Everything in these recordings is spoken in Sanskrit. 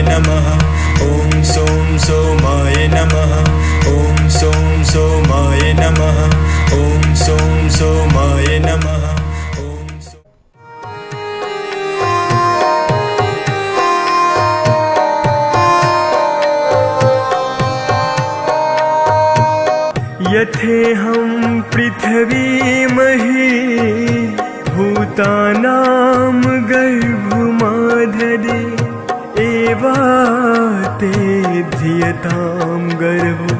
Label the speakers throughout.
Speaker 1: नमः। ॐ सों सोमाय नमः। ॐ सों सोमाय नमः। ॐ सों सोमाय नमः। यथेऽहं पृथिवीमहि भूतानां गर्भमाधरे एवाते धियतां गर्भो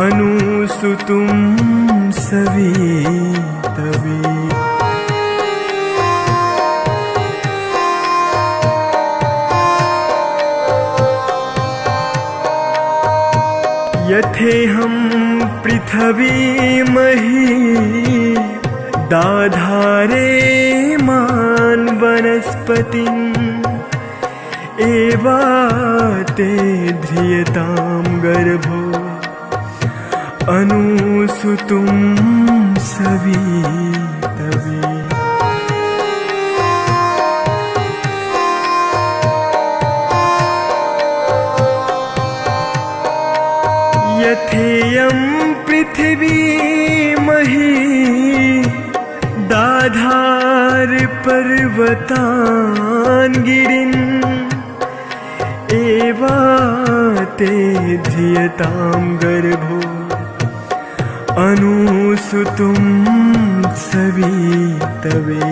Speaker 1: अनुसुतुं सवितवे। यथेऽहं पृथिवीमहि दाधारे मान् वनस्पतिम् एवाते ध्रियतां गर्भो अनुसुतुं सवितवे। यथेयं पृथिवीमहि दाधार पर्वतान् गिरिन् एवाते ध्रियतां गर्भो अनुसुतुं सवितवे।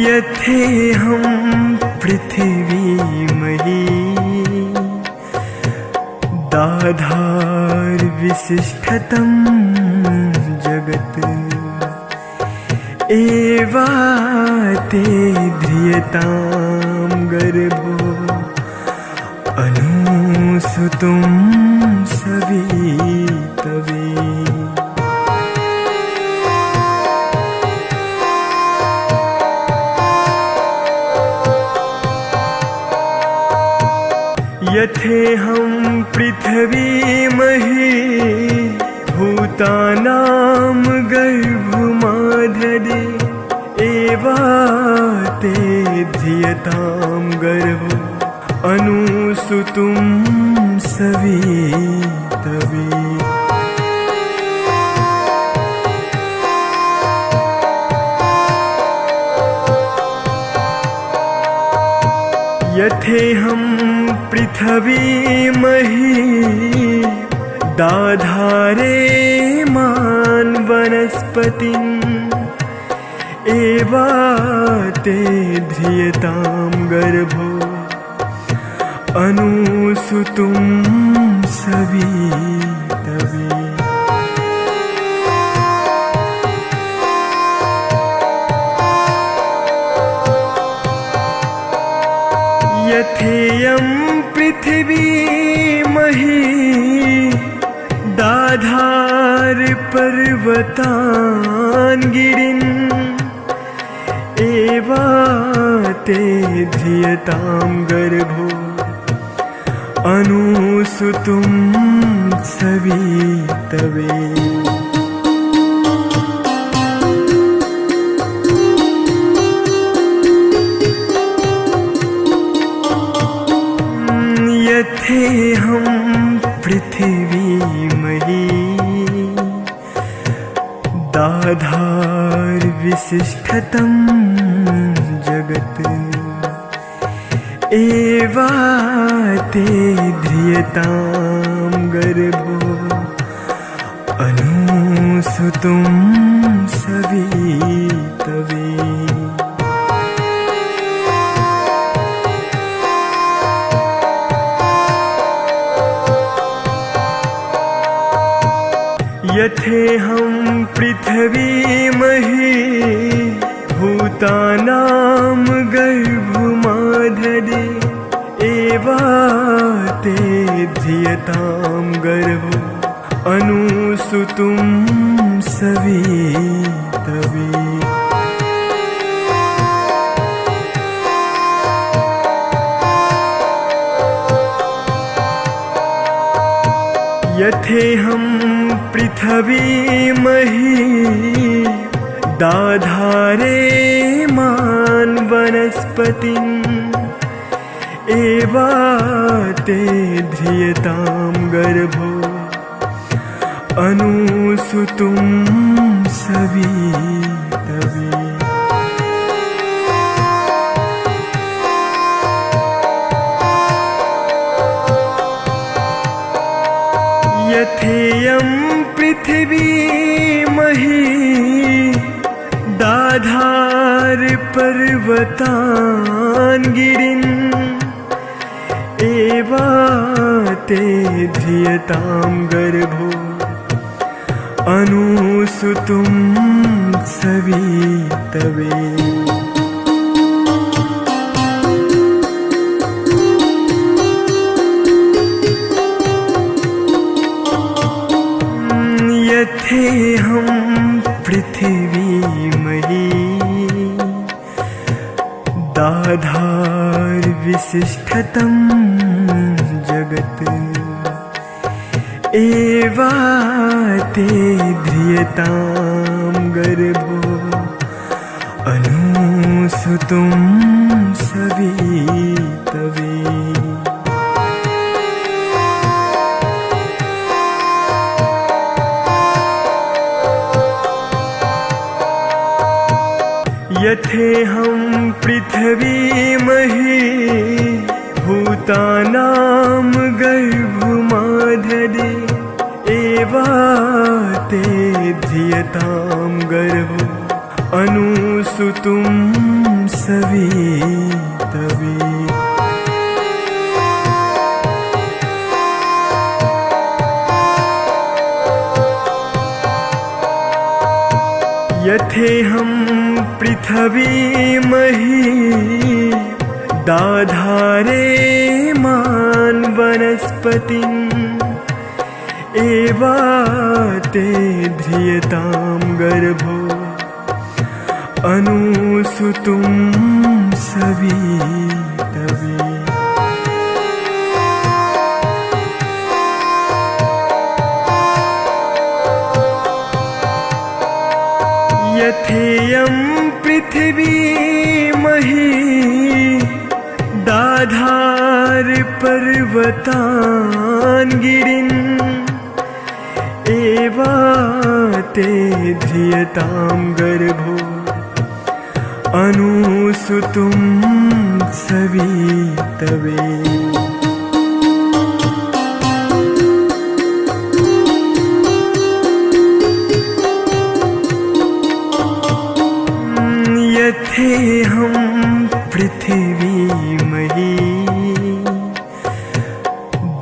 Speaker 1: यथेऽहं पृथिवीमहि दाधार विशिष्टतं जगत् एवाते ध्रियतां गर्भो अनुसुतुं सवितवे। यथेऽहं पृथिवीमहि भूतानां गर्भमाधरे एवाते धियतां गर्भो अनुसुतुं सवितवे। यथेऽहं पृथिवीमहि दाधारे मान् वनस्पतिम् एवाते ध्रियतां गर्भो अनुसुतुं सवितवे। यथेयं पृथिवीमहि दाधार पर्वतान् गिरिन् एवाते धियतां गर्भो अनुसुतुं सवितवे। यथेऽहं पृथिवीमहि दाधार विशिष्टतं जगत् एवाते ध्रियतां गर्भो अनुसुतुं सवितवे। यथेऽहं पृथिवीमहि भूतानां गर्भमाधरे एवाते धियतां गर्भो अनुसुतुं सवितवे। यथेहं पृथिवीमहि दाधारे मान वनस्पतिम् एवाते ध्रियतां गर्भो अनुसुतुं सवितवे। यथेयं पृथिवीमहि दाधार पर्वतान् गिरिन् एवाते ध्रियतां गर्भो अनुसुतुं सवितवे। यथेहं पृथिवीमहि दाधार विशिष्टतं जगत् एवाते ध्रियतां गर्भो अनुसुतुं सवितवे। यथेहं पृथिवीमहि भूतानां गर्भमाददे एवाते ध्रियतां गर्भो अनुसुतुं सवितवे। यथेहं पृथिवीमहि दाधारे मान वनस्पतिम् एवाते ध्रियतां गर्भो अनुसुतुं सवितवे। यथेयं पृथिवीमहि दाधार पर्वतान् गिरिन् एवाते ध्रियतां गर्भो अनुसुतुं सवितवे। यथेहं पृथिवीमहि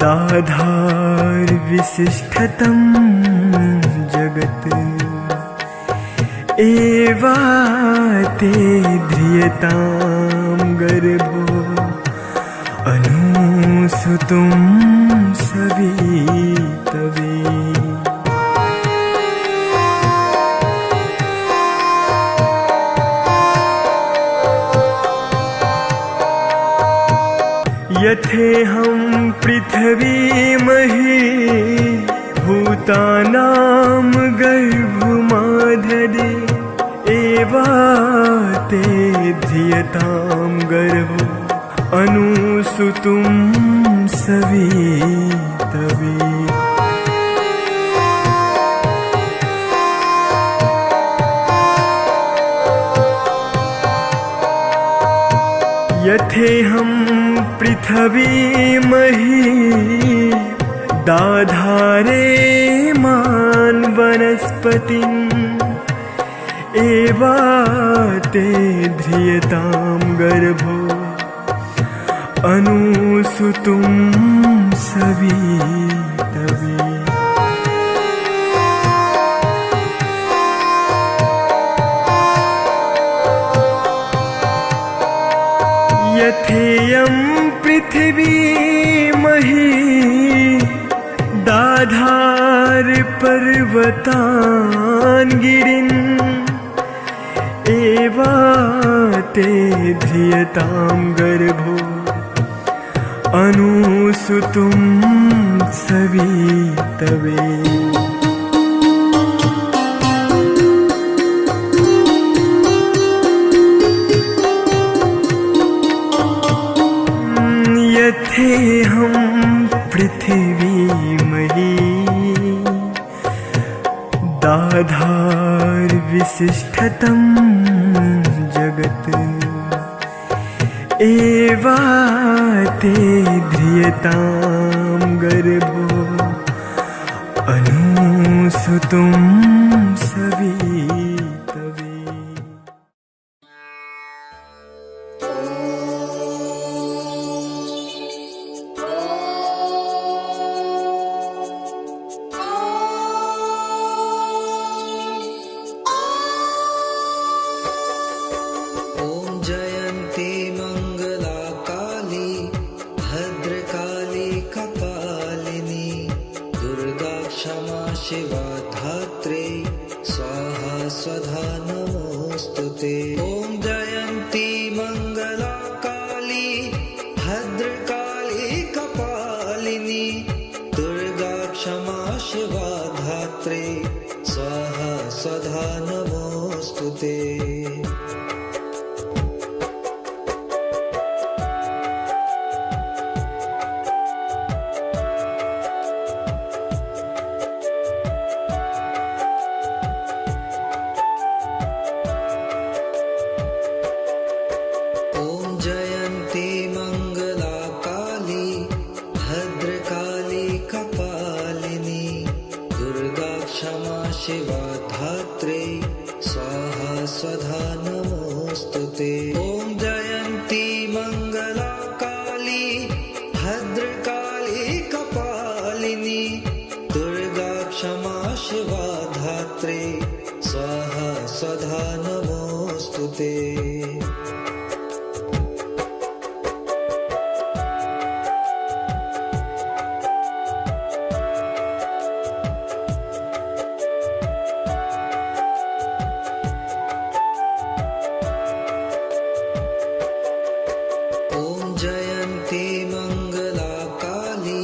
Speaker 1: दाधार विशिष्टतं जगत् एवाते ध्रियतां गर्भो अनुसुतुं सवितवे। यथेहं पृथिवीमहि भूतानां गर्भमाददे एवाते ध्रियतां गर्भो अनुसुतुं सवितवे। यथेहं पृथिवीमहि दाधारे मान वनस्पतिम् एवाते ध्रियतां गर्भो अनुसुतुं सवितवे। यथेयं पृथिवीमहि दाधार पर्वतान् गिरिन् एवाते ध्रियतां गर्भो अनुसुतुं सवितवे। तवे। यथेऽहं पृथिवीमयी दाधारविशिष्टतं जगत् एवाते ध्रियतां गर्भो अनुसुतुं सवितवे।
Speaker 2: शिवा धात्रे स्वाहा स्वधा नमोस्तुते। ॐ जयन्ती मंगला काली भद्रकाली कपालिनी दुर्गा क्षमा शिवा धात्रे स्वाहा स्वधा नमोस्तुते। जयन्ती मंगला काली भद्रकाली कपालिनी दुर्गा क्षमा शिवा धात्रे स्वाहा स्वधा नमोस्तुते। ॐ जयन्ती मंगला काली भद्रकाली कपालिनी दुर्गा क्षमा शिवा धात्रे स्वाहा स्वधा नमोस्तुते। जयन्ती मंगला काली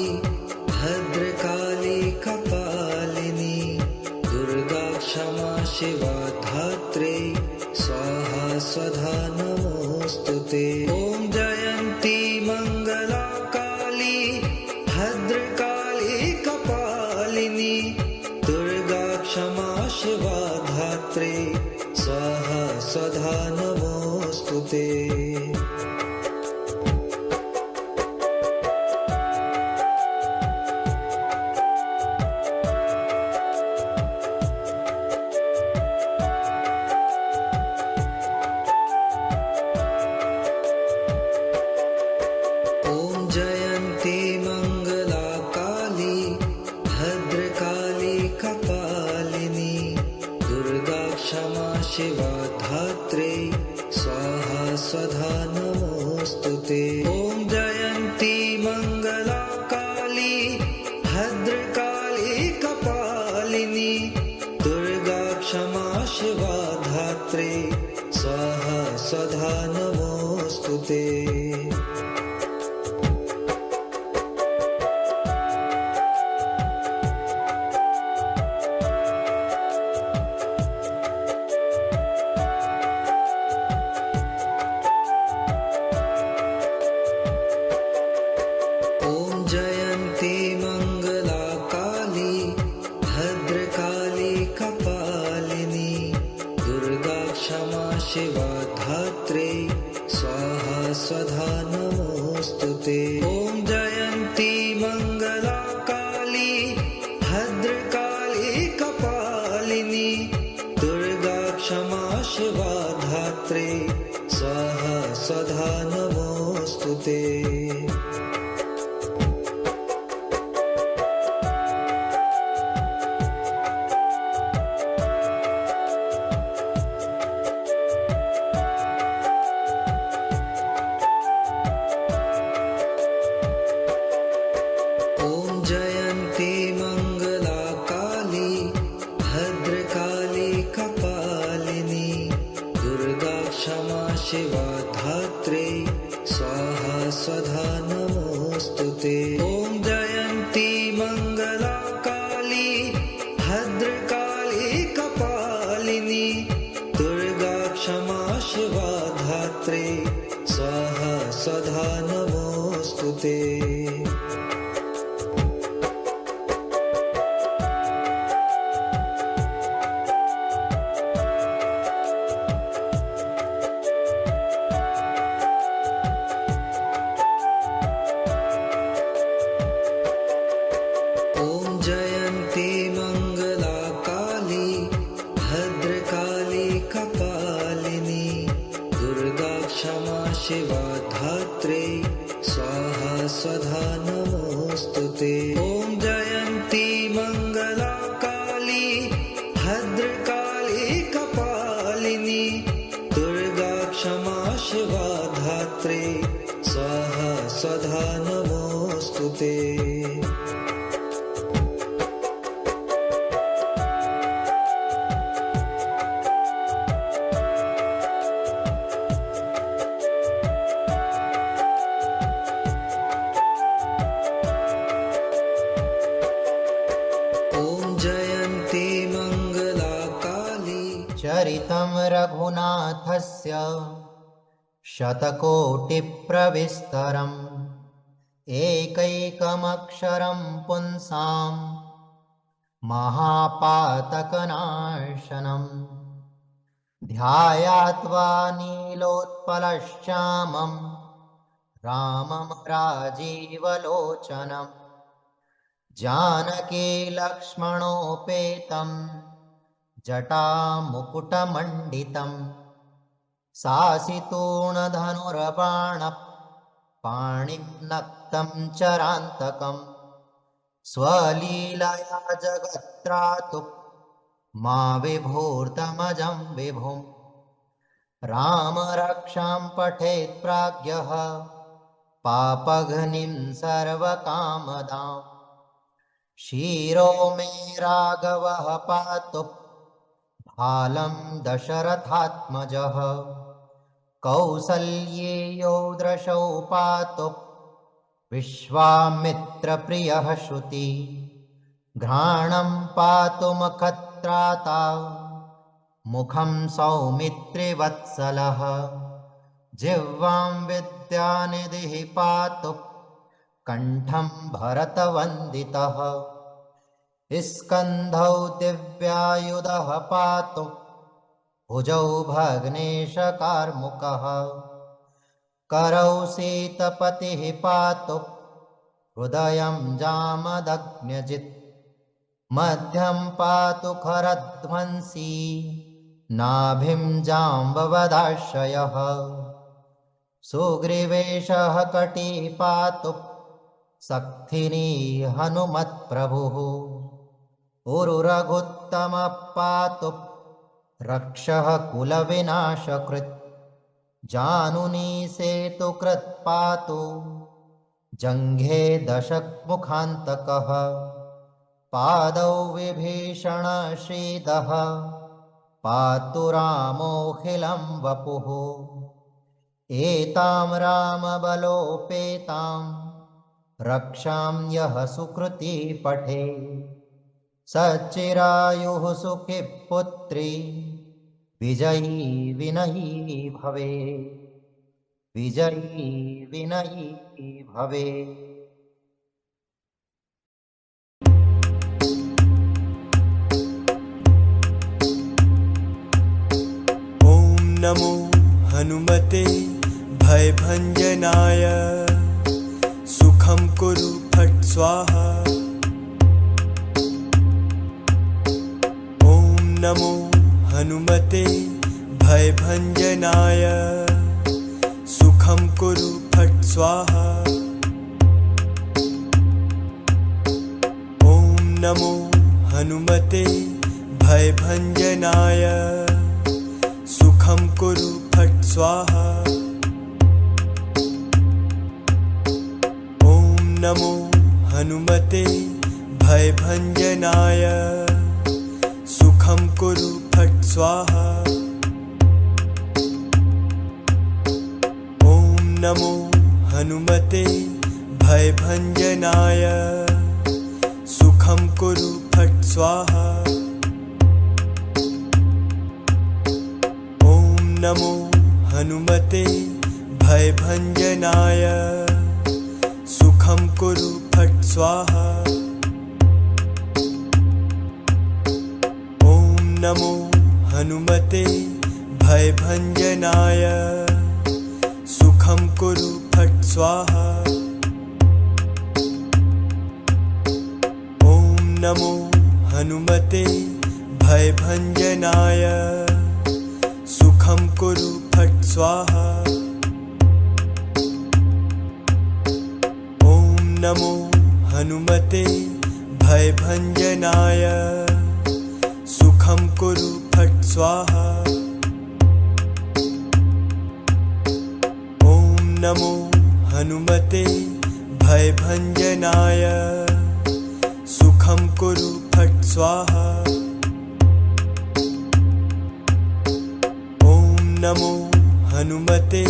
Speaker 2: भद्रकाली कपालिनी दुर्गा क्षमा शिवा धात्रे स्वाहा स्वधा नमोस्तुते। ॐ जयन्ती मंगला काली भद्रकाली कपालिनी दुर्गा क्षमा शिवा धात्रे स्वाहा स्वधा नमोस्तुते। जयन्ती मंगला काली भद्रकाली कपालिनी दुर्गा क्षमा शिवा धात्रे स्वाहा स्वधा नमोस्तुते। ॐ जयन्ती मंगला काली भद्रकाली कपालिनी दुर्गा क्षमा शिवा धात्रे स्वाहा स्वधा नमोस्तुते। जयन्ती मंगला काली भद्रकाली कपालिनी दुर्गा क्षमा शिवा धात्रे स्वाहा स्वधा नमोस्तुते। ॐ जयन्ती मंगला काली भद्रकाली कपालिनी दुर्गा क्षमा शिवा धात्रे स्वाहा स्वधा नमोस्तुते। जयन्ती मंगला काली भद्रकाली कपालिनी दुर्गा क्षमा शिवा धात्रे स्वाहा स्वधा नमोस्तुते। ॐ जयन्ती मंगला काली नमोस्तुते। ॐ जयन्ती मङ्गला काली भद्रकाली कपालिनी दुर्गा क्षमा शिवा धात्री स्वाहा स्वधा नमोस्तुते। ॐ जयन्ती मङ्गला काली भद्रकाली कपालिनी दुर्गा क्षमा शिवा धात्री स्वाहा स्वधा नमोस्तुते।
Speaker 3: चरितं रघुनाथस्य शतकोटिप्रविस्तरम् एकैकमक्षरं पुंसां महापातकनाशनम् ध्यायात्वा नीलोत्पलश्यामं रामं राजीवलोचनम् जानकी लक्ष्मणोपेतं जटामुकुटमण्डितं सासितूणधनुर्बाणपाणिनक्तं चरान्तकं स्वलीलया जगत्त्रातु मा विभूर्तमजं विभुं राम रक्षां पठेत् प्राज्ञः पापघ्निं सर्वकामदाम् शिरो मे राघवः पातु भालं दशरथात्मजः कौसल्येयो दृशौ पातु विश्वामित्रप्रियः श्रुति घ्राणं पातु मुखत्राता मुखं सौमित्रिवत्सलः जिह्वां विद्यानिधिः पातु कंठं भरतवन्दितः स्कन्धौ दिव्यायुधः पातु भुजौ भग्नेशकार्मुकः करौ सीतपतिः पातु हृदयं जामदग्न्यजित् मध्यं पातु खरध्वंसी नाभिं जाम्बवदाश्रयः सुग्रीवेशः कटी पातु सक्थिनी हनुमत्प्रभुः उरुरघुत्तमः पातु रक्षः कुलविनाशकृत् जानुनी सेतुकृत् पातु जङ्घे दशमुखान्तकः पादौ विभीषणश्रीदः पातु रामोऽखिलं वपुः एतां रामबलोपेतां रक्षां यः सुकृती पठे सच्चिरायुः सुखी पुत्री विजयी विनयी भवे विजयी विनयी भवे।
Speaker 1: ॐ नमो हनुमते भयभञ्जनाय सुखं कुरु फट् स्वाहा। ॐ नमो हनुमते भयभञ्जनाय सुखं कुरु फट् स्वाहा। ॐ नमो हनुमते भयभञ्जनाय सुखं कुरु फट् स्वाहा। ॐ नमो हनुमते भयभञ्जनाय सुखं कुरु फट् स्वाहा। ॐ नमो हनुमते भयभञ्जनाय सुखं कुरु फट् स्वाहा। ॐ नमो हनुमते भयभञ्जनाय सुखं कुरु फट् स्वाहा। ॐ नमो हनुमते भयभञ्जनाय सुखं कुरु फट् स्वाहा। ॐ नमो हनुमते भयभञ्जनाय सुखं कुरु फट् स्वाहा। ॐ नमो हनुमते भयभञ्जनाय सुखं कुरु फट् स्वाहा। ॐ नमो हनुमते भयभञ्जनाय सुखं कुरु फट् स्वाहा। ॐ नमो हनुमते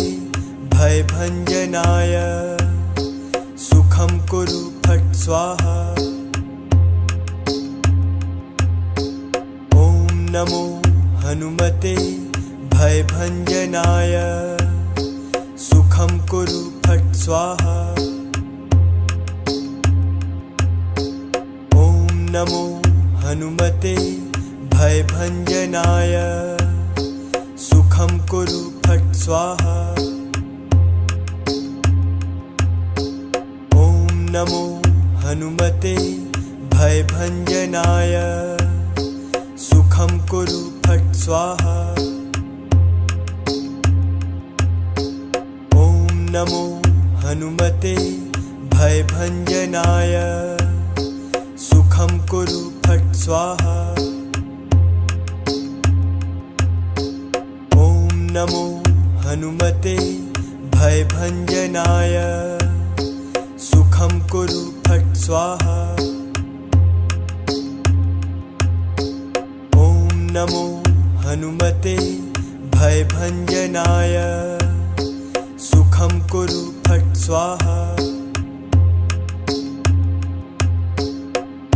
Speaker 1: भयभञ्जनाय सुखं कुरु फट् स्वाहा। ॐ नमो हनुमते भयभञ्जनाय सुखं कुरु फट् स्वाहा। ॐ नमो हनुमते भयभञ्जनाय सुखं कुरु फट् स्वाहा। ॐ नमो हनुमते भयभञ्जनाय सुखं कुरु फट् स्वाहा। ॐ नमो हनुमते भयभञ्जनाय सुखं कुरु फट् स्वाहा। ॐ नमो हनुमते भयभञ्जनाय सुखं कुरु फट् स्वाहा। ॐ नमो हनुमते भयभञ्जनाय सुखं कुरु फट् स्वाहा।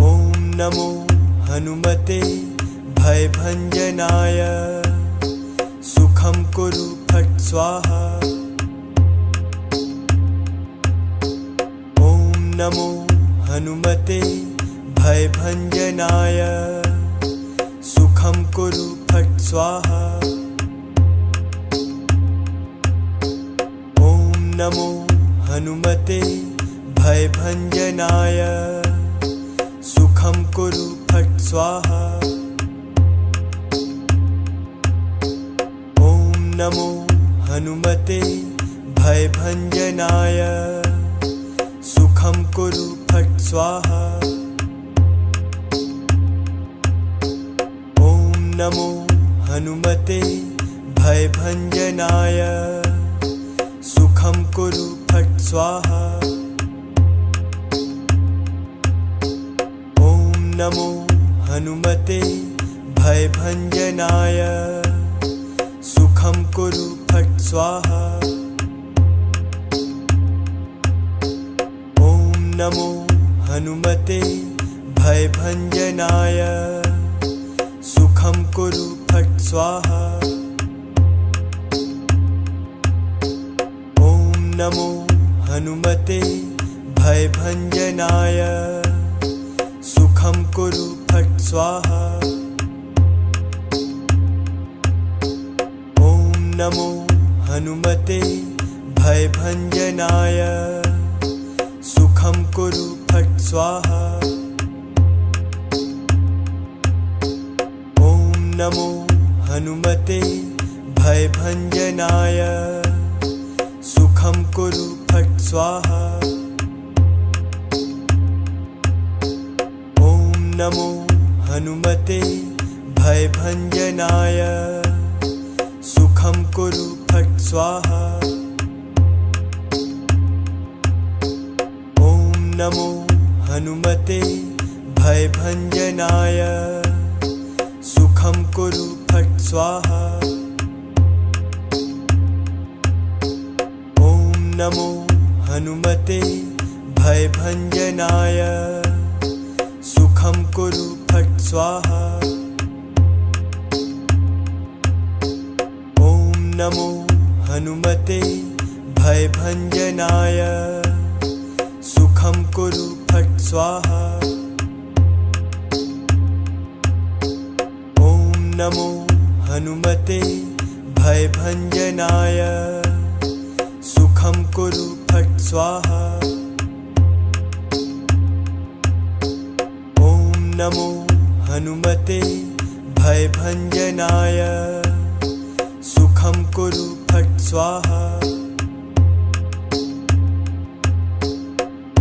Speaker 1: ॐ नमो हनुमते भयभञ्जनाय सुखं कुरु फट् स्वाहा। ॐ नमो हनुमते भयभञ्जनाय सुखं कुरु फट् स्वाहा। ॐ नमो हनुमते भयभञ्जनाय सुखं कुरु फट् स्वाहा। ॐ नमो हनुमते भयभञ्जनाय सुखं कुरु फट् स्वाहा। ॐ नमो हनुमते भयभञ्जनाय सुखं कुरु फट् स्वाहा। ॐ नमो हनुमते भयभञ्जनाय सुखं कुरु फट् स्वाहा। ॐ नमो हनुमते भयभञ्जनाय सुखं कुरु फट् स्वाहा। ॐ नमो हनुमते भयभञ्जनाय सुखं कुरु फट् स्वाहा। ॐ नमो हनुमते भयभञ्जनाय सुखं कुरु फट् स्वाहा। ॐ नमो हनुमते भयभञ्जनाय सुखं कुरु फट् स्वाहा। ॐ नमो हनुमते भयभञ्जनाय सुखं कुरु फट् स्वाहा। ॐ नमो हनुमते भयभञ्जनाय सुखं कुरु फट् स्वाहा। ॐ नमो हनुमते भयभञ्जनाय सुखं कुरु फट् स्वाहा। ॐ नमो हनुमते भयभञ्जनाय सुखं सुखं कुरु फट् स्वाहा। ॐ नमो हनुमते भयभञ्जनाय सुखं कुरु फट् स्वाहा। ॐ नमो हनुमते भयभञ्जनाय सुखं कुरु फट् स्वाहा।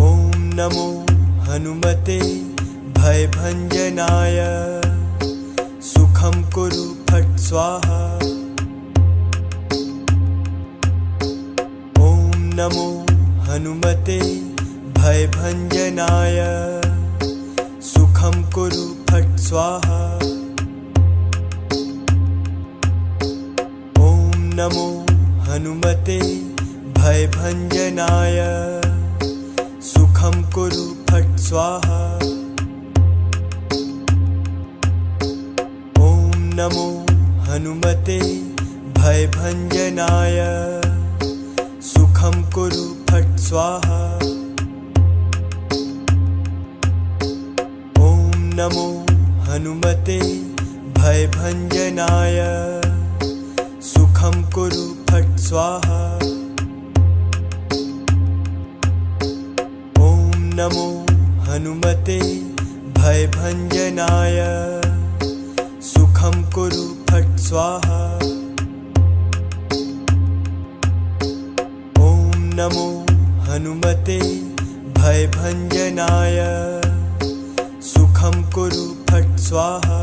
Speaker 1: ॐ नमो हनुमते भयभञ्जनाय सुखं कुरु फट् स्वाहा। ॐ नमो हनुमते भयभञ्जनाय सुखं कुरु फट् स्वाहा। ॐ नमो हनुमते भयभञ्जनाय सुखं कुरु फट् स्वाहा। ॐ नमो हनुमते भयभञ्जनाय सुखं कुरु फट् स्वाहा। ॐ नमो हनुमते भयभञ्जनाय सुखं कुरु फट् स्वाहा। ॐ नमो हनुमते भयभञ्जनाय सुखं कुरु फट् स्वाहा। ॐ नमो हनुमते भयभञ्जनाय सुखं कुरु फट् स्वाहा।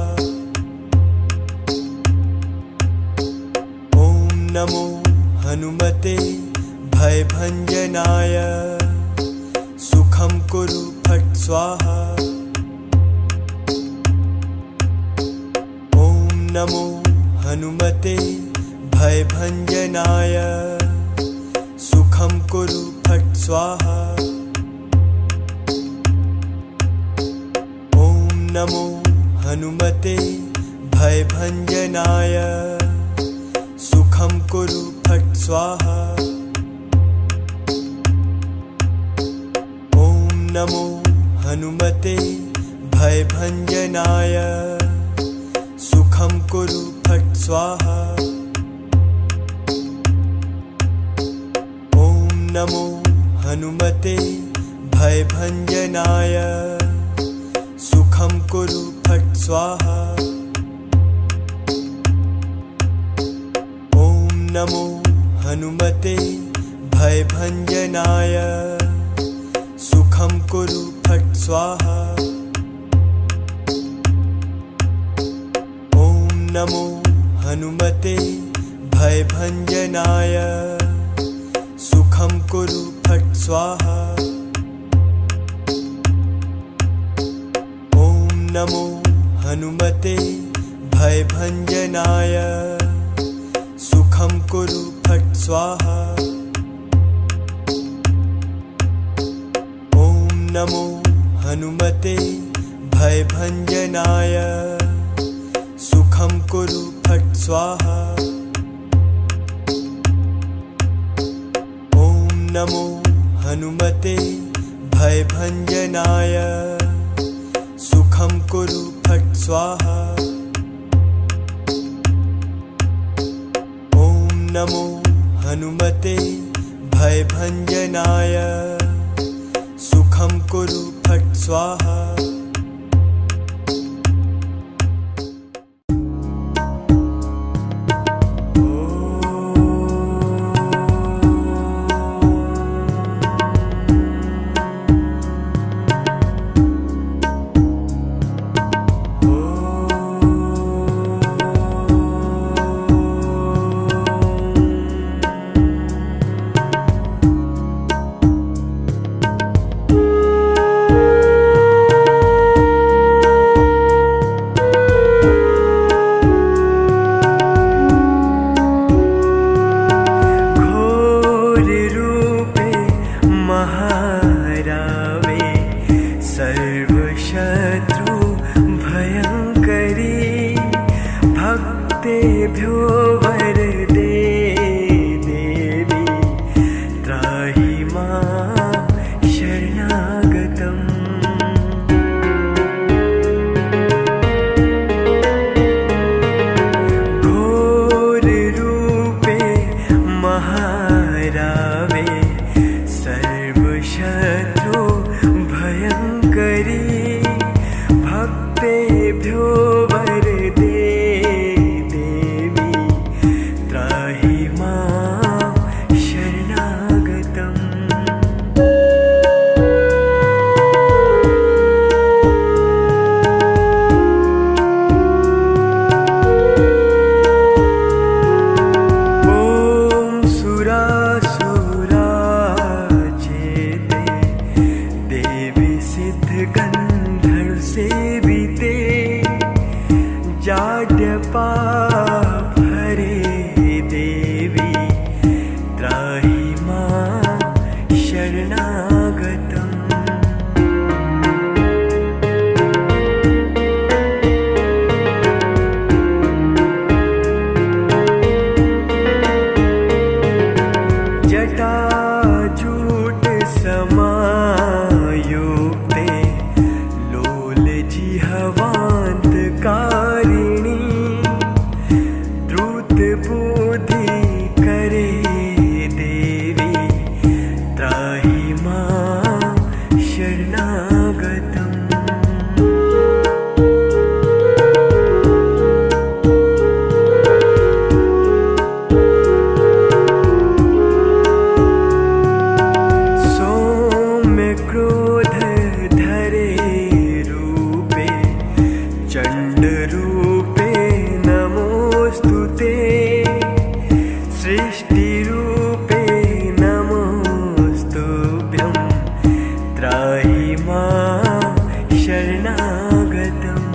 Speaker 1: ॐ नमो हनुमते भयभञ्जनाय सुखं कुरु फट् स्वाहा। ॐ नमो हनुमते भयभञ्जनाय सुखं कुरु फट् स्वाहा। ॐ नमो हनुमते भयभञ्जनाय सुखं कुरु फट् स्वाहा। ॐ नमो हनुमते भयभञ्जनाय सुखं कुरु फट् स्वाहा। ॐ नमो हनुमते भयभञ्जनाय सुखं कुरु फट् स्वाहा। ॐ नमो हनुमते भयभञ्जनाय सुखं कुरु फट् स्वाहा। ॐ नमो हनुमते भयभञ्जनाय सुखं कुरु फट् स्वाहा। ॐ नमो हनुमते भयभञ्जनाय सुखं कुरु फट् स्वाहा। ॐ नमो हनुमते भयभञ्जनाय सुखं कुरु फट् स्वाहा। ॐ नमो हनुमते भयभञ्जनाय सुखं कुरु फट् स्वाहा। ॐ नमो हनुमते भयभञ्जनाय सुखं कुरु फट् स्वाहा।
Speaker 4: भक्तेभ्यो वरदे देवी त्राहि मां शरणागति। तेभ्यो वरदे देवी त्राहि मां शरणागतम्। जाड्यपाप हरे देवी त्राहि मां शरणागतम्। जटाजूट समायुक्ते लोलजिह्वान्तकारिणी द्रुतबुद्धि करे देवी त्राहि मां शरणागतम्। सौम्य क्रोध धरे रूपे चण्डरूपे नमोऽस्तुते। सृष्टिरूपे नमोऽस्तुभ्यं त्राहि मां शरणागतम्।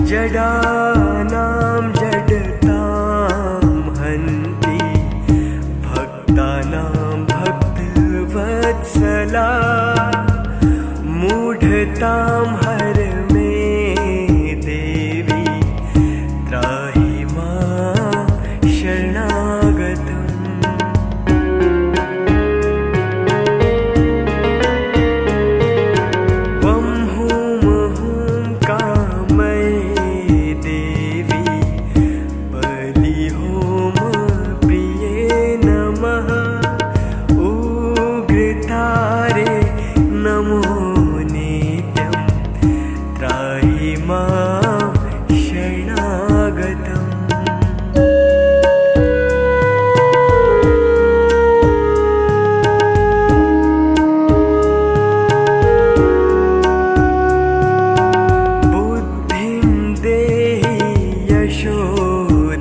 Speaker 4: जडानां जडतां हन्ति भक्तानां भक्तवत्सला। मूढतां हर मे देवी त्राहि मां शरणागतम्। वं हुं हुं कामये देवी बलिहोम प्रिये नमः। उग्रतारे नमो नित्यं त्राहि मां शरणागतम्। बुद्धिं देहि यशो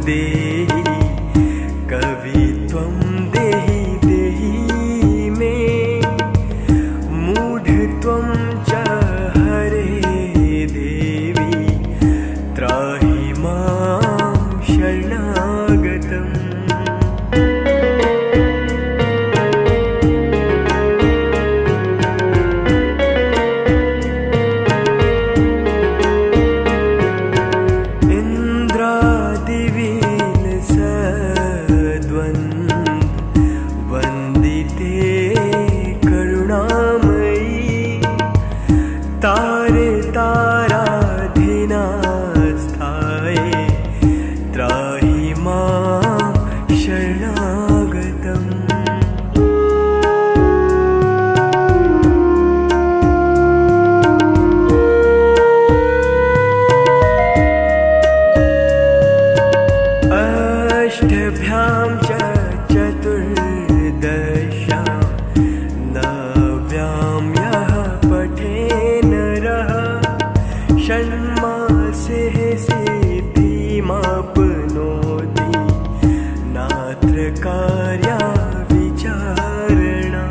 Speaker 4: देहि कवित्वं देहि देहि मे। मूढत्वं च हरे देवी त्राहि मां शरणागतम्। इन्द्रादिवीन सद्वन्द्व वन्दिते करुणामयी। तारे ताराधीनास्थाये त्राहि मां शरणागतम्। अष्टभ्यां च चतुर्दश्यां नव्यां यः पठे नरः। षण्मासे सिद्धिमाप्नोति नात्र कार्या विचारणा।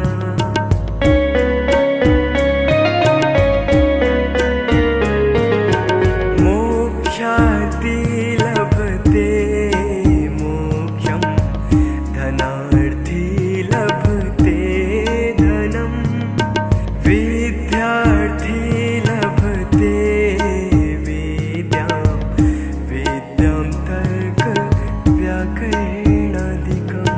Speaker 4: मोक्षार्थी लभते मोक्षं धनार्थी लभते धनं। विद्यार्थी लभते विद्यां विद्यां तर्क व्याकरणादिकम्।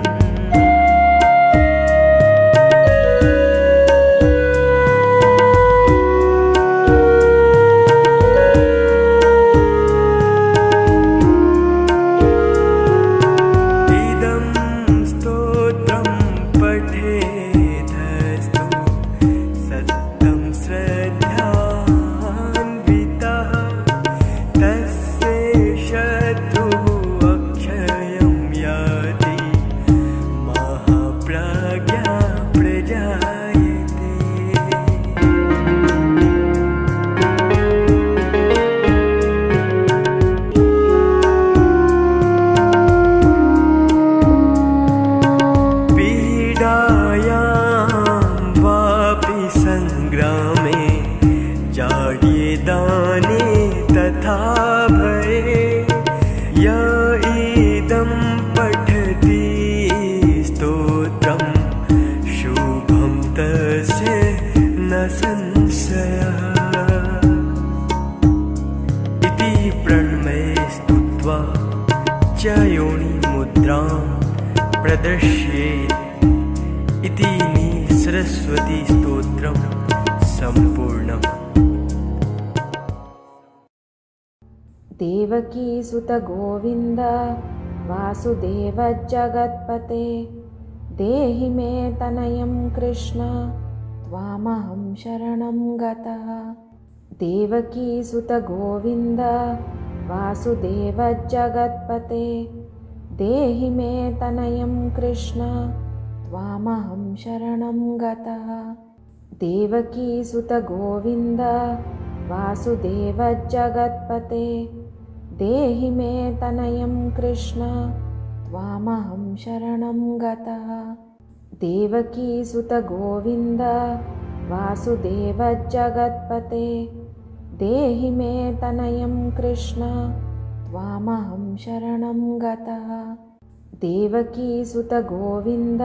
Speaker 4: मुद्रां प्रदर्शयेत् इति नीलसरस्वतीस्तोत्रं सम्पूर्णम्।
Speaker 5: देवकीसुत गोविन्द वासुदेव जगत्पते देहि मे तनयं कृष्ण त्वामहं शरणं गतः। देवकीसुत गोविन्द वासुदेव जगत्पते देहि मे तनयं कृष्ण त्वामहं शरणं गतः। देवकीसुत गोविन्द वासुदेव जगत्पते देहि मे तनयं कृष्ण त्वामहं शरणं गतः। देवकीसुत गोविन्द वासुदेव जगत्पते देहि मे तनयं कृष्ण त्वामहं शरणं गतः। देवकीसुत गोविन्द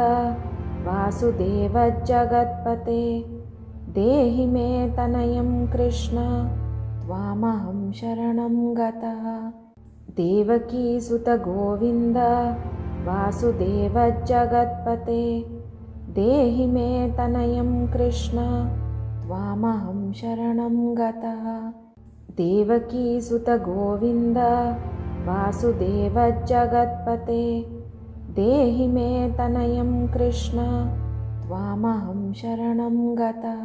Speaker 5: वासुदेव जगत्पते देहि मे तनयं कृष्ण त्वामहं शरणं गतः। देवकीसुत गोविन्द वासुदेव जगत्पते देहि मे तनयं कृष्ण त्वामहं शरणं गतः। देवकीसुत गोविन्द वासुदेव जगत्पते देहि मे तनयं कृष्ण त्वामहं शरणं गतः।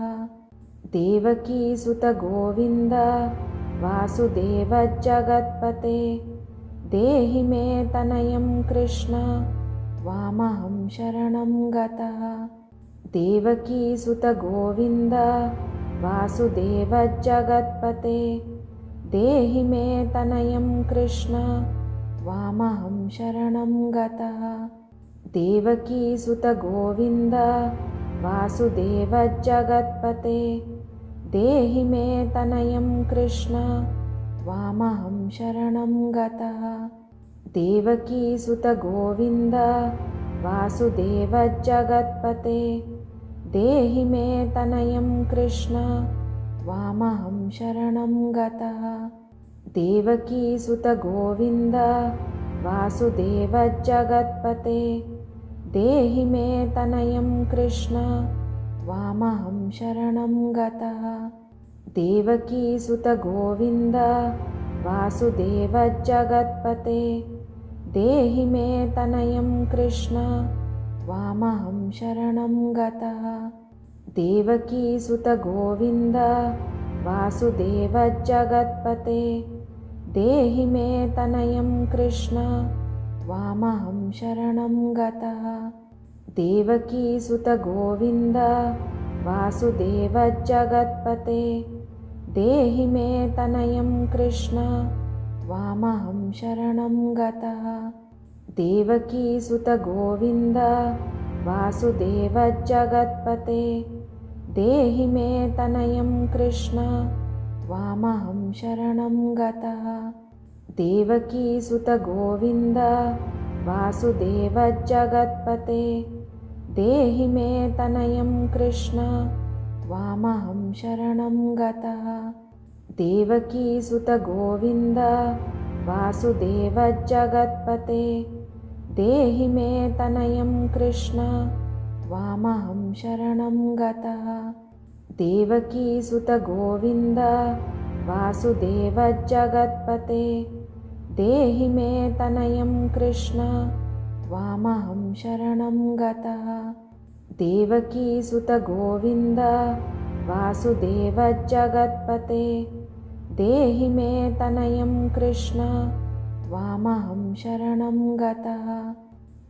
Speaker 5: देवकीसुत गोविन्द वासुदेव जगत्पते देहि मे तनयं कृष्ण त्वामहं शरणं गतः। देवकीसुत गोविन्द वासुदेव जगत्पते देहि मे तनयं कृष्ण त्वामहं शरणं गतः। देवकीसुत गोविन्द वासुदेव जगत्पते देहि मे तनयं कृष्ण त्वामहं शरणं गतः। देवकीसुत गोविन्द वासुदेव जगत्पते देहि मे तनयं कृष्ण त्वामहं शरणं गतः। देवकीसुत गोविन्द वासुदेव जगत्पते देहि मे तनयं कृष्ण त्वामहं शरणं गतः। देवकीसुत गोविन्द वासुदेव जगत्पते देहि मे तनयं कृष्ण त्वामहं शरणं गतः। देवकीसुत गोविन्द वासुदेव जगत्पते देहि मे तनयं कृष्ण त्वामहं शरणं गतः। देवकीसुत गोविन्द वासुदेव जगत्पते देहि मे तनयं कृष्ण त्वामहं शरणं गतः। देवकीसुत गोविन्द वासुदेव जगत्पते देहि मे तनयं कृष्ण त्वामहं शरणं गतः। देवकीसुत गोविन्द वासुदेव जगत्पते देहि मे तनयं कृष्ण त्वामहं शरणं गतः। देवकीसुत गोविन्द वासुदेव जगत्पते देहि मे तनयं कृष्ण त्वामहं शरणं गतः। देवकीसुत गोविन्द वासुदेव जगत्पते देहि मे तनयं कृष्ण त्वामहं शरणं गतः। देवकीसुत गोविन्द वासुदेव जगत्पते देहि मे तनयं कृष्ण त्वामहं शरणं गतः।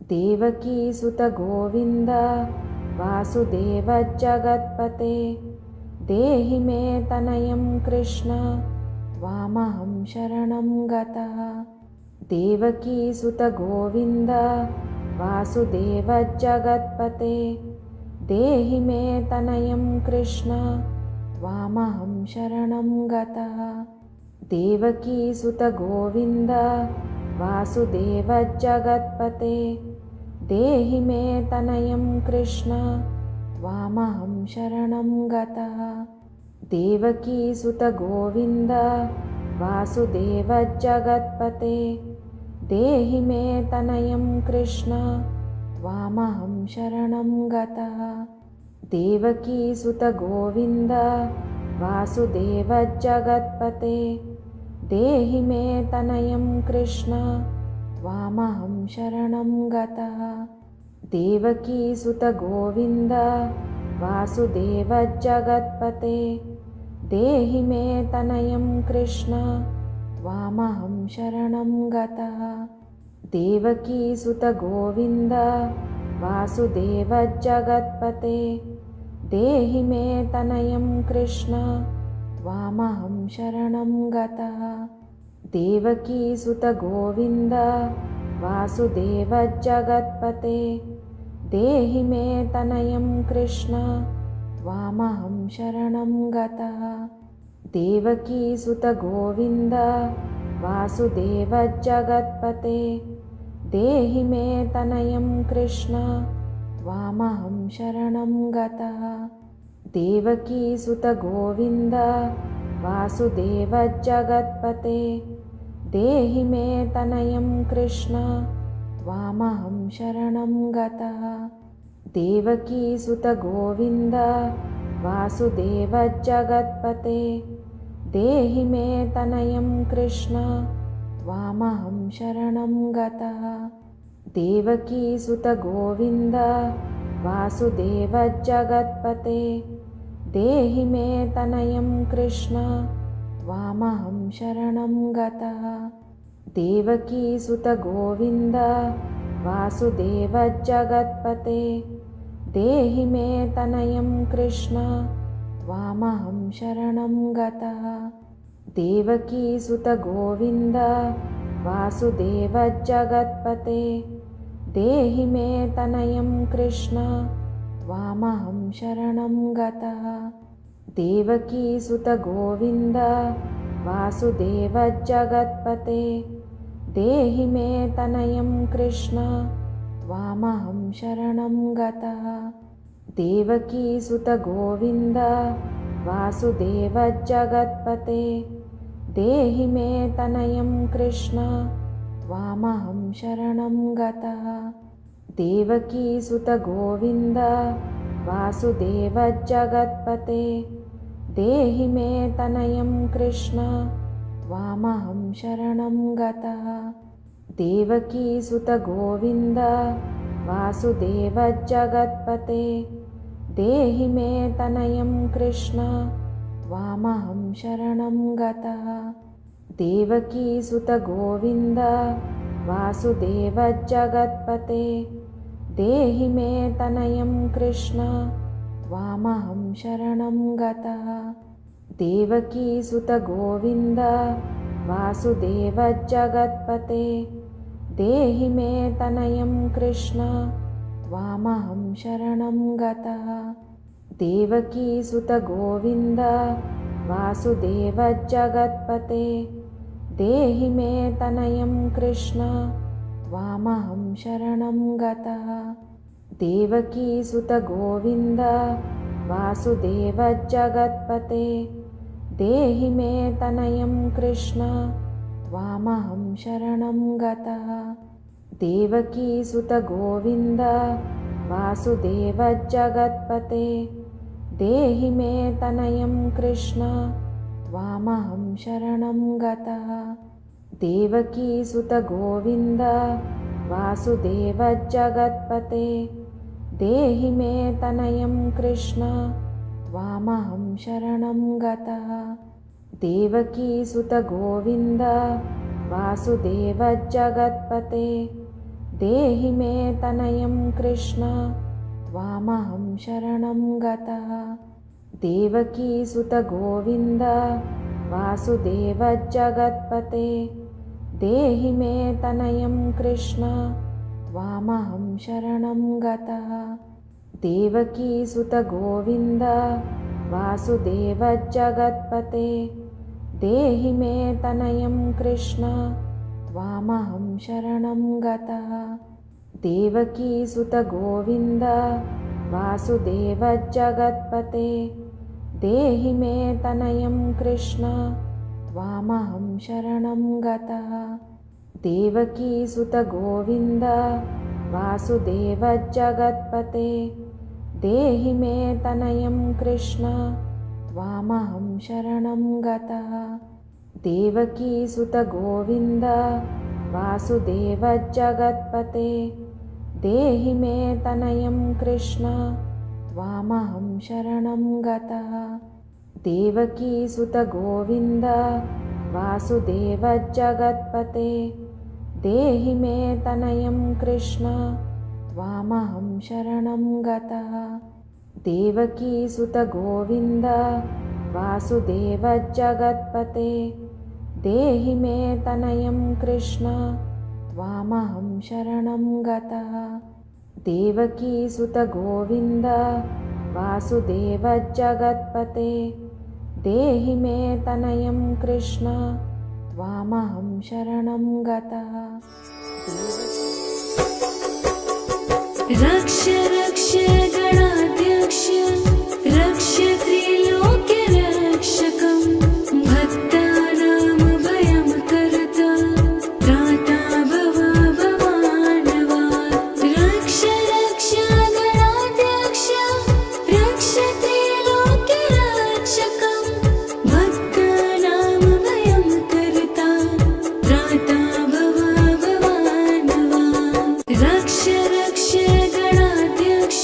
Speaker 5: देवकीसुत गोविन्द वासुदेव जगत्पते देहि मे तनयं कृष्ण त्वामहं शरणं गतः। देवकीसुत गोविन्द वासुदेव जगत्पते देहि मे तनयं कृष्ण त्वामहं शरणं गतः। देवकीसुत गोविन्द वासुदेव जगत्पते देहि मे तनयं कृष्ण त्वामहं शरणं गतः। देवकीसुत गोविन्द वासुदेव जगत्पते देहि मे तनयं कृष्ण त्वामहं शरणं गतः। देवकीसुत गोविन्द वासुदेव जगत्पते देहि मे तनयं कृष्ण त्वामहं शरणं गतः। देवकीसुत गोविन्द वासुदेव जगत्पते देहि मे तनयं कृष्ण त्वामहं शरणं गतः। देवकीसुत गोविन्द वासुदेव जगत्पते देहि मे तनयं कृष्ण त्वामहं शरणं गतः। देवकीसुत गोविन्द वासुदेव जगत्पते देहि मे तनयं कृष्ण त्वामहं शरणं गतः। देवकीसुत गोविन्द वासुदेव जगत्पते देहि मे तनयं कृष्ण त्वामहं शरणं गतः। देवकीसुत गोविन्द वासुदेव जगत्पते देहि मे तनयं कृष्ण त्वामहं शरणं गतः। देवकीसुत गोविन्द वासुदेव जगत्पते देहि मे तनयं कृष्ण त्वामहं शरणं गतः। देवकीसुत गोविन्द वासुदेव जगत्पते देहि मे तनयं कृष्ण त्वामहं शरणं गतः। देवकीसुत गोविन्द वासुदेव जगत्पते देहि मे तनयं कृष्ण त्वामहं शरणं गतः। देवकीसुत गोविन्द वासुदेव जगत्पते देहि मे तनयं कृष्ण त्वामहं शरणं गतः। देवकीसुत गोविन्द वासुदेव जगत्पते देहि मे तनयं कृष्ण त्वामहं शरणं गतः। देवकीसुत गोविन्द वासुदेव जगत्पते देहि मे तनयं कृष्ण त्वामहं शरणं गतः। देवकीसुत गोविन्द वासुदेव जगत्पते देहि मे तनयं कृष्ण त्वामहं शरणं गतः। देवकीसुत गोविन्द वासुदेव जगत्पते देहि मे तनयं कृष्ण त्वामहं शरणं गतः। देवकीसुत गोविन्द वासुदेव जगत्पते देहि मे तनयं कृष्ण त्वामहं शरणं गतः। देवकीसुत गोविन्द वासुदेव जगत्पते देहि मे तनयं कृष्ण त्वामहं शरणं गतः। देवकीसुत गोविन्द वासुदेव जगत्पते देहि मे तनयं कृष्ण त्वामहं शरणं गतः। देवकीसुत गोविन्द वासुदेव जगत्पते देहि मे तनयं कृष्ण त्वामहं शरणं गतः। देवकीसुत गोविन्द वासुदेव जगत्पते देहि मे तनयं कृष्ण त्वामहं शरणं गतः। देवकीसुत गोविन्द वासुदेव जगत्पते देहि मे तनयं कृष्ण त्वामहं शरणं गतः। देवकीसुत गोविन्द वासुदेव जगत्पते देहि मे तनयं कृष्ण त्वामहं शरणं गतः। देवकीसुत गोविन्द वासुदेव जगत्पते देहि मे तनयं कृष्ण त्वामहं शरणं गतः। देवकीसुत गोविन्द वासुदेव जगत्पते देहि मे तनयं कृष्ण त्वामहं शरणं गतः। देवकीसुत गोविन्द वासुदेव जगत्पते देहि मे तनयं कृष्ण त्वामहं शरणं गतः। देवकीसुत गोविन्द वासुदेव जगत्पते देहि मे तनयं कृष्ण त्वामहं शरणं गतः। देवकीसुत गोविन्द वासुदेव जगत्पते देहि मे तनयं कृष्ण त्वामहं शरणं गतः। देवकीसुत गोविन्द वासुदेव जगत्पते देहि मे तनयं कृष्ण त्वामहं शरणं गतः। देवकीसुत गोविन्द वासुदेव जगत्पते देहि मे तनयं कृष्ण त्वामहं शरणं गतः। देवकीसुत गोविन्द वासुदेव जगत्पते देहि मे तनयं कृष्ण त्वामहं शरणं गतः।
Speaker 6: रक्ष रक्ष गणाध्यक्ष रक्ष त्रिलोक्यरक्षकं भक्तानां भयं कर्ता त्राता भव भवानवा। रक्ष रक्ष गणाध्यक्ष रक्ष त्रिलोक्यरक्षकं भक्तानां भयं कर्ता त्राता भव भवानवा। रक्ष रक्ष गणाध्यक्ष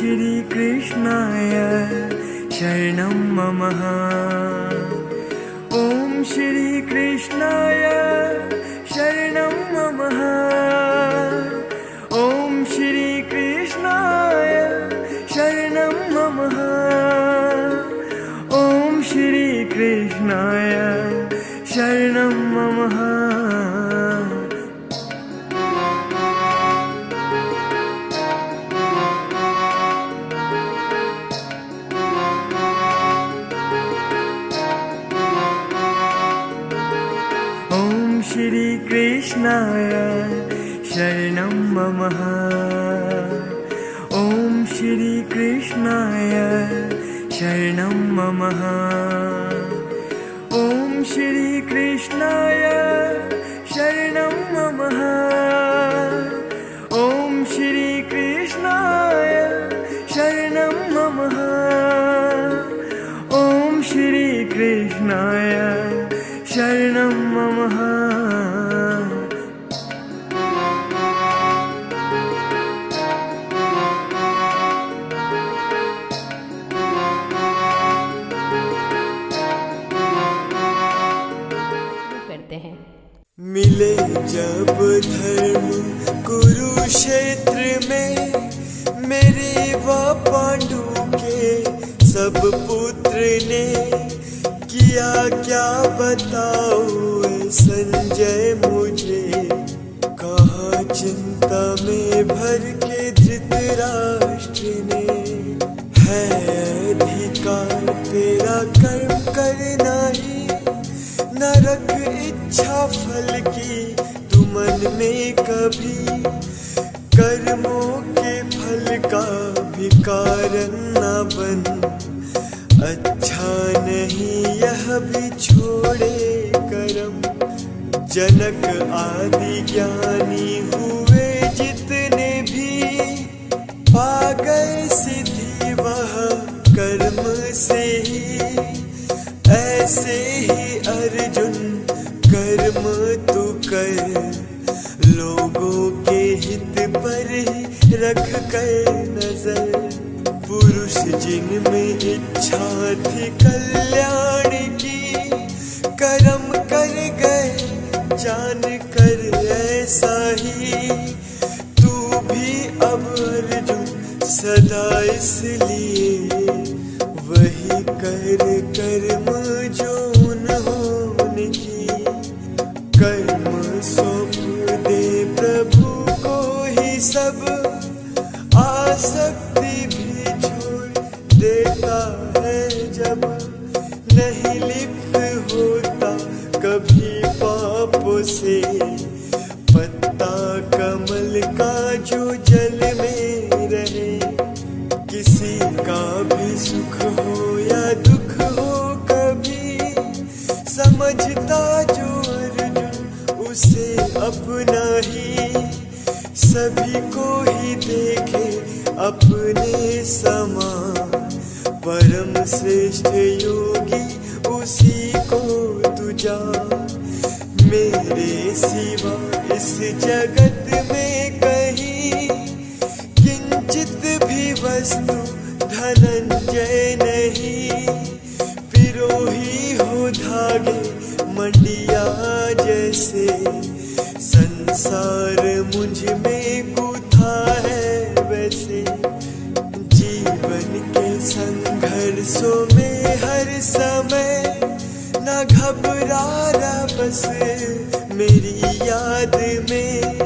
Speaker 4: श्रीकृष्णाय शरणं मम। ॐ श्रीकृष्णाय शरणं मम। ॐ श्रीकृष्णाय शरणं मम। ॐ श्रीकृष्णाय शरणं मम। ॐ श्रीकृष्णाय शरणं मम। ॐ श्रीकृष्णाय शरणं मम। ॐ श्रीकृष्णाय शरणं मम। ॐ श्रीकृष्णाय शरणं मम। ॐ श्रीकृष्णाय शरणं मम।
Speaker 5: करते हैं।
Speaker 1: मिले जब धर्म कुरुक्षेत्र में, मेरे व पांडु के सब पुत्र ने किया क्या बताओ संजय मुझे। कहा चिंता में भर के धृतराष्ट्र ने, है अधिकार तेरा कर्म करना ही, न रख इच्छा फल की तू मन में कभी। कर्मों के फल का भी कारण न बन, अच्छा नहीं यह भी छोड़े कर्म। जनक आदि ज्ञानी हुए जितने भी, पा गए सिद्धि वह कर्म से ही। ऐसे ही अर्जुन कर्म तू कर, लोगों के हित पर ही रख कर नजर। पुरुष जिनमें इच्छा थी कल्याण की, कर्म कर गए जान कर ऐसा ही। तू भी अब अर्जुन सदा इसलिए वही कर कर्म जो उन्होंने की। कर्म सौंप दे प्रभु को ही सब, आसक्ति भी छोड़ देता है जब। नहीं लिप्त होता कभी पापों से, पत्ता कमल का जो जल में रहे। किसी का भी सुख हो या दुख हो कभी, समझता जो अर्जुन उसे अपना ही। सभी को ही देखे अपने समान, परम श्रेष्ठ योगी उसी को तू जान। मेरे सिवा इस जगत में कहीं किंचित भी वस्तु धनंजय नहीं। पिरोही हो धागे मंडिया जैसे, संसार मुझ में गूथा है वैसे। जीवन के संघर्षों में हर समय न घबरा रहा बस मेरी याद में।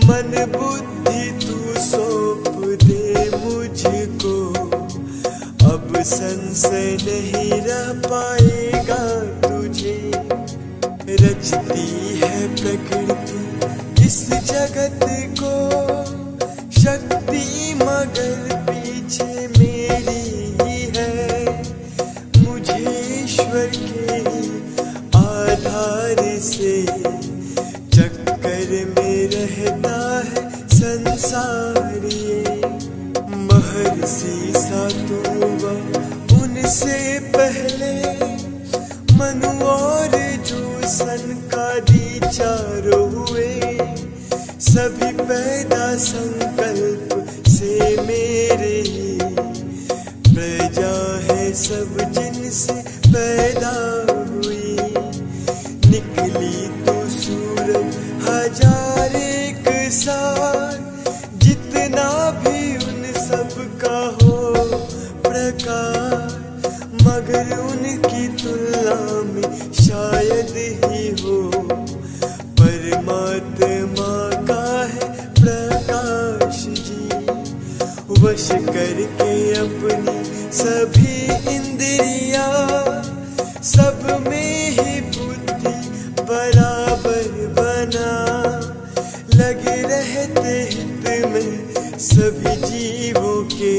Speaker 1: मन बुद्धि तू सौंप दे मुझको, अब संशय नहीं रह पाएगा तुझे। रचती है प्रकृति इस जगत को, शक्ति मगर पीछे मेरी ही है। मुझे ईश्वर के आधार से चक्कर में रहता है संसार ये। महर्षि सातुवा उनसे पहले, मनु और जो सनकादि चारों हुए। सभी पैदा संकल्प से मेरे वश करके अपनी सभी इंद्रिया, सब में ही बुद्धि बराबर बना, लगे रहते हित में सभी जीवों के,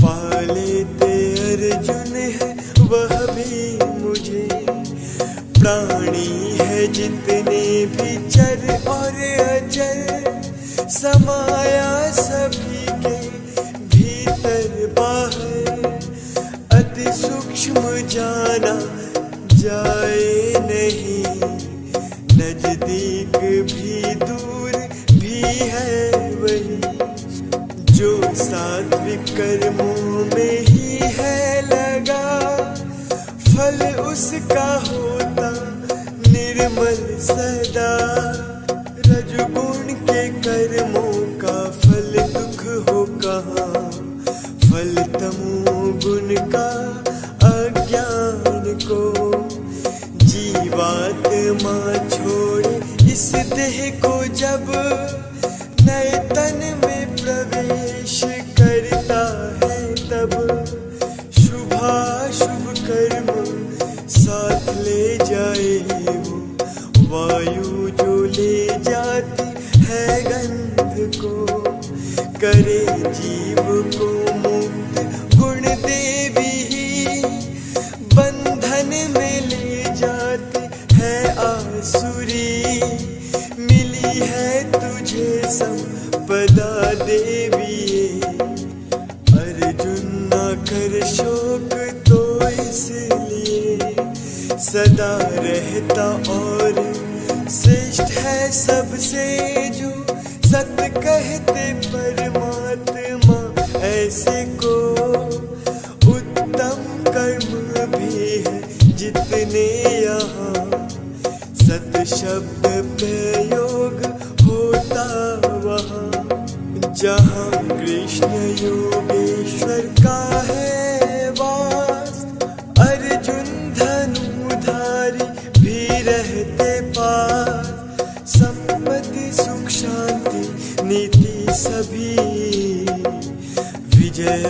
Speaker 1: पालेते अर्जुन है वह भी मुझे। प्राणी है जितने भी चर और अचर, समाया सभी के भीतर बाहर, अति सूक्ष्म जाना जाए नहीं, नजदीक भी दूर भी है वही। जो सात्विक कर्मों में ही है लगा, फल उसका होता निर्मल सदा। रजगुण के कर्मों का फल दुख हो कहाँ, फल तमोगुण का अज्ञान को। जीवात्मा छोड़े इस देह को जब, नए तन में प्रवेश करता है तब, शुभाशुभ कर्म साथ ले जाए वो, वायु जो ले जाती है गंध को। करे जीव को मुक्त गुण देवी ही, बंधन में ले जाती है आसुरी। मिली है तुझे संपदा देवी, अर्जुन ना कर शोक तो इसलिए, सदा रहता और श्रेष्ठ है सबसे जो, सत कहते परमात्मा ऐसे को। उत्तम कर्म भी है जितने यहाँ, सत शब्द प्रयोग होता वहाँ, जहाँ कृष्ण योगेश्वर का है वास। अर्जुन धनुधारी भी रहते पास, संपत्ति सुख शांति नीति सभी, विजय